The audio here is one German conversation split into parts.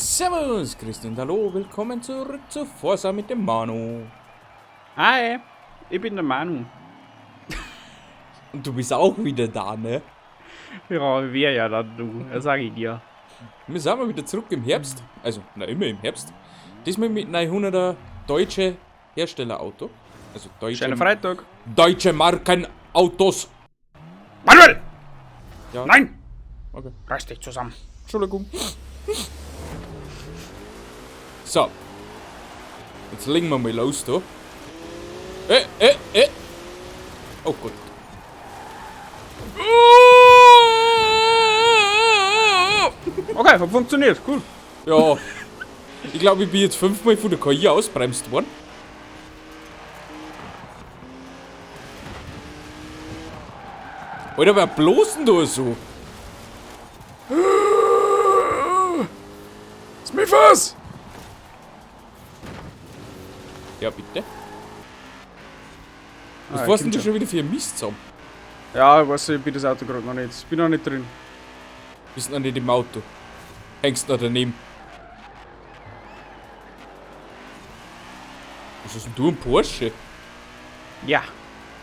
Servus, Christian, hallo, willkommen zurück zu Forza mit dem Manu. Hi, ich bin der Manu. Und du bist auch wieder da, ne? Ja, wer ja dann du, das sag ich dir. Wir sind mal wieder zurück im Herbst, also, immer im Herbst. Diesmal mit einem 900er deutsche Herstellerauto. Also Schönen Freitag. deutsche Markenautos. Manuel! Ja. Nein! Okay. Reiß dich zusammen. Entschuldigung. So. Jetzt legen wir mal los, da. Oh Gott. Okay, hat funktioniert, cool. Ja. Ich glaube, ich bin jetzt 5-mal von der KI ausbremst worden. Alter, wer bloß denn da so? Smithers! Ja, bitte. Was warst denn du schon wieder für ein Mist zusammen? Ja, ich weiß, ich bin das Auto gerade noch nicht. Ich bin noch nicht drin. Bist noch nicht im Auto. Hängst noch daneben. Was ist denn du, ein Porsche? Ja.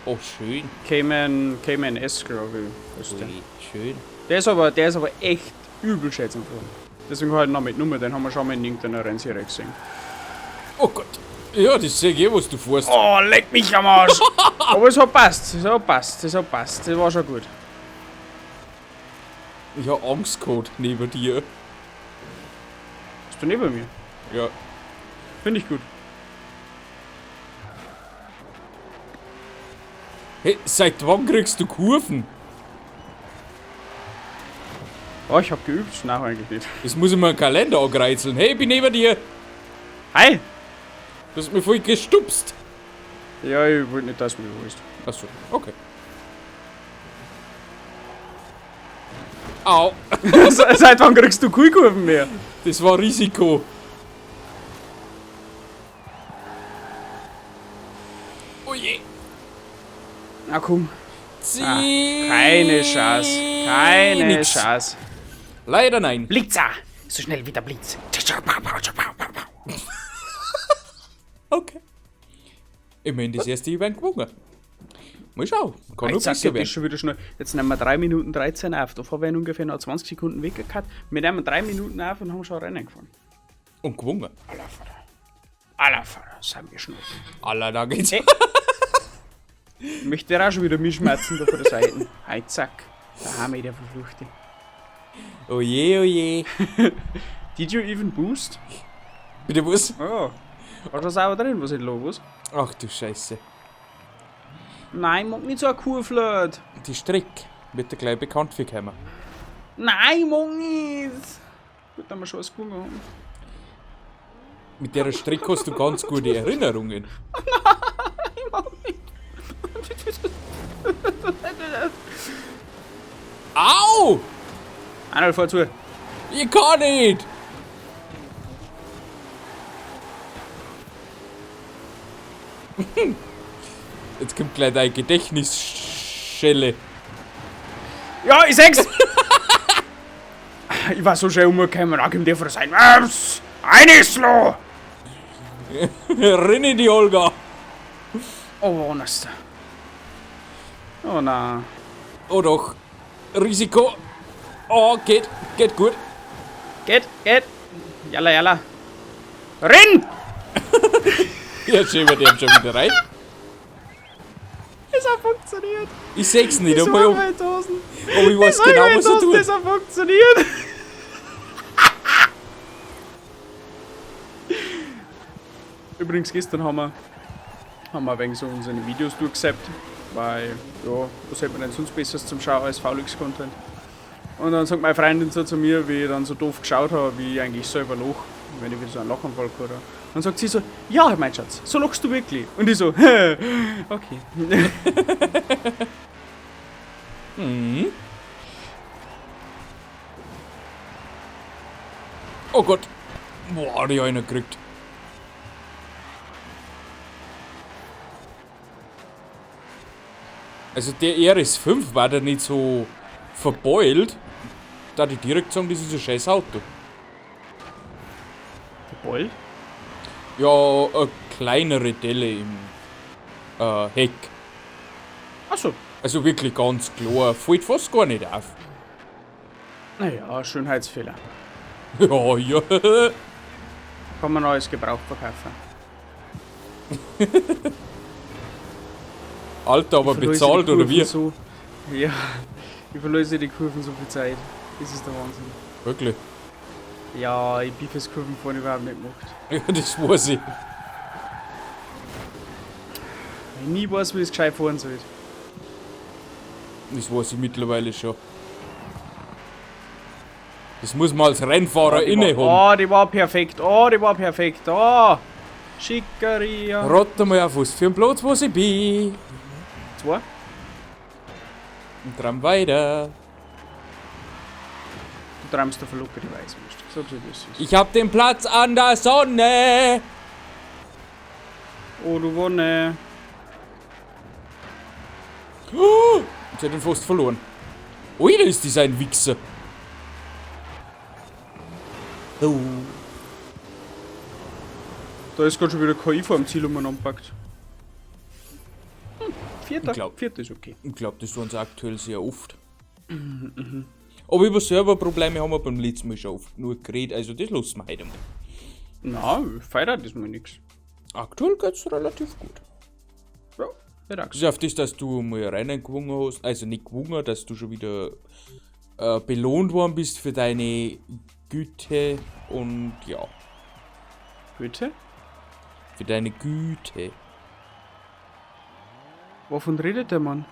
Oh, schön. Cayman S, glaube ich. Weißt du. Ui, schön. Der ist aber echt übel schätzungsvoll. Deswegen halt noch mit Nummer, den haben wir schon mal in irgendeiner Rennserie gesehen. Oh Gott. Ja, das sehe ich eh, was du fährst. Oh, leck mich am Arsch! Aber es hat passt, das war schon gut. Ich hab Angst gehabt neben dir. Bist du neben mir? Ja. Finde ich gut. Hey, seit wann kriegst du Kurven? Oh, ich hab geübt. Nein, eigentlich nicht. Das muss ich mir einen Kalender angreizeln. Hey, ich bin neben dir. Hi! Du hast mich voll gestupst. Ja, ich wollte nicht, dass du mich holst. Achso, okay. Au, Seit wann kriegst du Kuhkurven mehr? das war Risiko. Oh je. Na komm. Zieh. Keine Chance. Keine Nix. Chance. Leider nein. Blitzer! So schnell wie der Blitz. Okay. Immerhin das erste Event gewonnen. Mal schauen. Kann nur Jetzt besser ist werden. schon wieder schnell. Jetzt nehmen wir 3 Minuten 13 auf. Da haben wir ungefähr noch 20 Sekunden weggehabt. Wir nehmen 3 Minuten auf und haben schon ein Rennen gefahren. Und gewonnen. Aller Vater, sind wir schnell. Alla, da geht's. Hey. Ich möchte auch schon wieder mitschmerzen da von der Seite. Hey, zack. Da haben wir der Verfluchte. Oh je, oh je. Did you even boost? Bitte was? Oh. Hast du das auch drin, was ist los? Ach du Scheiße. Nein, mag nicht so eine Kurflirt. Die Strecke wird dir gleich bekannt für kommen. Nein, mag nicht. Gut, dass wir schon was gewonnen haben. Mit der Strecke hast du ganz gute Erinnerungen. Ich mag nicht. Au! Einer fahr zu. Ich kann nicht! Jetzt kommt gleich deine Gedächtnisschelle. Ja, ich seh's! Ich war so schnell umgekommen, da kommt der von der Seite. Eine Slow! Rinne die Olga! Oh, honest. Oh, na. Oh doch. Risiko. Oh, geht gut. Geht. Jalla, jalla. Renn! Ja, schön, wir dem schon wieder rein. Es hat funktioniert. Ich seh's nicht, Das aber war ich, meine Dosen. aber ich weiß genau, was er Das tut. hat funktioniert. Übrigens, gestern haben wir ein wenig so unsere Videos durchgesappt, weil, ja, was hätte man denn sonst Besseres zum Schauen als VLX-Content? Und dann sagt meine Freundin so zu mir, wie ich dann so doof geschaut habe, wie ich eigentlich selber loch, wenn ich wieder so einen Lachanfall hatte. Dann sagt sie so, ja, mein Schatz, so lachst du wirklich. Und ich so, okay. Mhm. Oh Gott. Boah, die einer gekriegt. Also der RS5 war da nicht so verbeult, da die direkt sagen, das ist ein scheiß Auto. Bald? Ja, eine kleinere Delle im Heck. Achso. Also wirklich ganz klar. Fällt fast gar nicht auf. Naja, Schönheitsfehler. Ja, ja. Kann man alles Gebrauch verkaufen. Alter, aber Ich verlose bezahlt die oder Kurven wie? So, ja, ich verlöse die Kurven so viel Zeit. Das ist der Wahnsinn. Wirklich? Ja, ich bin fürs Kurvenfahren überhaupt nicht gemacht. Ja, das weiß ich. Weil ich nie weiß, wie es gescheit fahren soll. Das weiß ich mittlerweile schon. Das muss man als Rennfahrer inne haben. Oh, die war perfekt. Oh, die war perfekt. Oh, Schickeria. Rate mal auf was für ein Platz, wo ich bin. 2. Und dran weiter. Du träumst davon locker die Weißwurst. So wie das ist. Ich hab den Platz an der Sonne. Oh, du Wonne. Oh, ich hab den fast verloren. Ui, da ist dieser ein Wichser. Oh. Da ist gerade schon wieder KI vor dem Ziel umeinander. Vierter. Vierter ist okay. Ich glaube, das tun sie aktuell sehr oft. Aber über Serverprobleme haben wir beim letzten Mal schon oft genug geredet, also das lassen wir heute mal. Na, feiert das mal nix. Aktuell geht's relativ gut. Ja, wird auch Das ist auf das, dass du mal Rennen gewonnen hast, also nicht gewonnen, dass du schon wieder belohnt worden bist für deine Güte und ja, Bitte? für deine Güte. Wovon redet der Mann?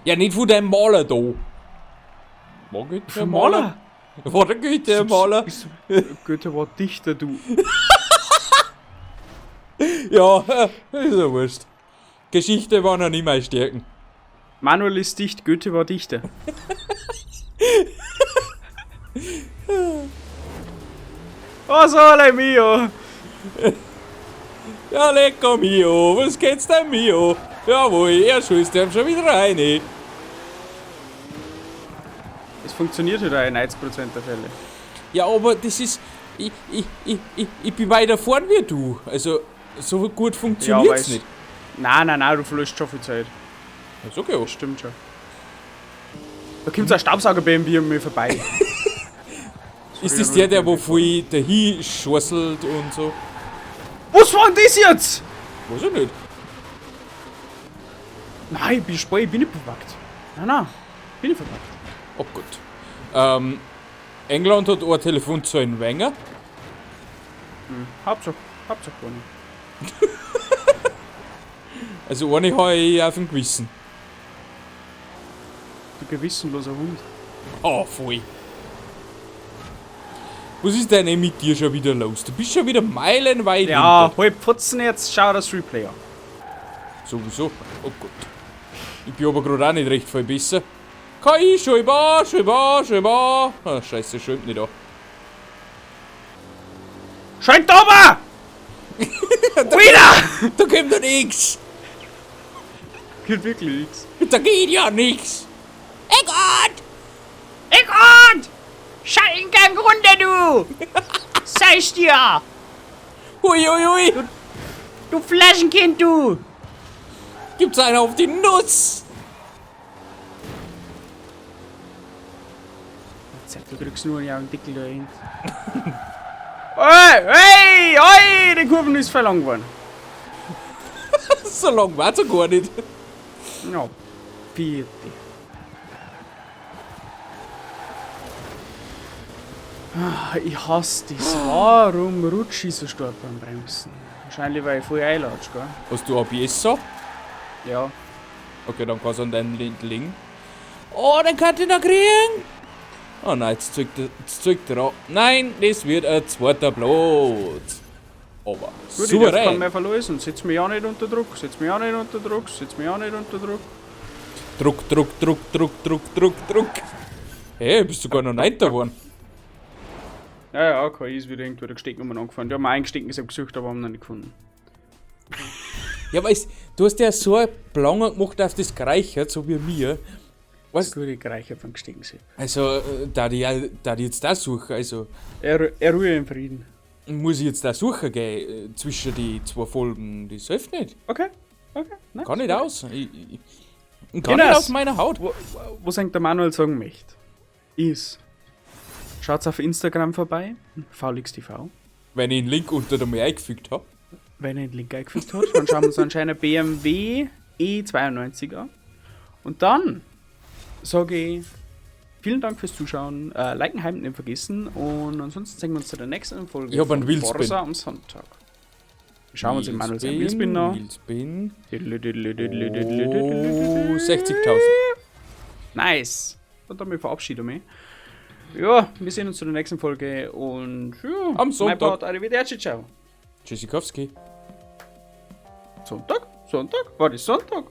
Ja, nicht von deinem Maler da. War Goethe der Maler? War der Goethe der Maler? Goethe war Dichter, du. Ja, ist ja wurscht. Geschichte war noch nie meine Stärken. Manuel ist dicht, Goethe war Dichter. Oh, sole mio! Ja, lecker mio, was geht's denn mio? Jawohl, er schießt ihm schon wieder rein. Es funktioniert halt auch in 90% der Fälle. Ja, aber das ist. Ich bin weiter vorn wie du. Also, so gut funktioniert's nicht. Nein, du verlierst schon viel Zeit. Ist okay. Das stimmt schon. Da kommt so ein Staubsauger-BMW an mir vorbei. Ist das der wo voll dahin schusselt und so? Was war denn das jetzt? Weiß ich nicht. Nein, ich bin spät, ich bin nicht bewagt. Nein, bin nicht verpackt. Oh gut. England hat ein Telefonzellen weniger. Hauptsache gar nicht. Also eine habe ich auf dem Gewissen. Du gewissenloser Hund. Oh, voll. Was ist denn mit dir schon wieder los? Du bist schon wieder meilenweit Ja, hinter. halb putzen jetzt, schau das Replay an. Sowieso. Oh Gott. Ich bin aber gerade auch nicht recht viel besser. KI, Scheibe. Ah, scheiße, schäumt nicht an. Scheint oben! Wieder! Da kommt doch nix! Geht wirklich nichts. Da geht ja nix! Eckart! Schallengang runter, du! Sag's dir! Hui! Du Flaschenkind, du! Gibt's einen auf die Nuss! Du drückst nur ja einen Deckel da hin. Hey! Die Kurven ist verlang geworden. So lang war's ja gar nicht. Ja, bitte. Ich hasse das. Warum rutsche ich so stark beim Bremsen? Wahrscheinlich, weil ich voll einlatsch, gell? Hast du ABS so? Ja. Okay, dann kannst du an deinen Link. Oh, den kann ich noch kriegen! Oh nein, jetzt zückt er an. Nein, das wird ein zweiter Platz. Aber Gut, ich darf souverän. keinen mehr verlosen. Setz mich auch nicht unter Druck. Druck. Hey, bist du gar noch Neunter geworden? Ja, KI ist wieder irgendwo der Gestecknummer angefahren. Die haben einen Gestecknummer gesucht, aber haben noch nicht gefunden. Ja, weißt du, hast ja so ein Planger gemacht auf das Gereichert, so wie mir. Was? Gut, ich reiche von Gestecken. Also, da die jetzt das suchen, also. Er ruhe im Frieden. Muss ich jetzt da suchen gehen zwischen die 2 Folgen? Das hilft nicht. Okay. Nice. Kann nicht aus. Ich kann Ines. nicht aus meiner Haut. Was der Manuel sagen möchte, ist, schaut auf Instagram vorbei, VLXTV. Wenn ich einen Link unter dem eingefügt habe. Wenn er den Link eingefügt hat, dann schauen wir uns anscheinend BMW E92 an. Und dann sage ich, vielen Dank fürs Zuschauen, liken, heim nicht vergessen und ansonsten sehen wir uns zu der nächsten Folge Ich hab einen von Wheelspin. Forza am Sonntag. Schauen wir uns in Manuel sein Wheelspin an. Wheelspin. Oh, 60.000. 60.000. Nice. Und damit verabschiede ich mich. Ja, wir sehen uns zu der nächsten Folge und ja, Am Sonntag. mein Part, arrivederci, ciao. Tschüssikowski. Sonntag? War das Sonntag?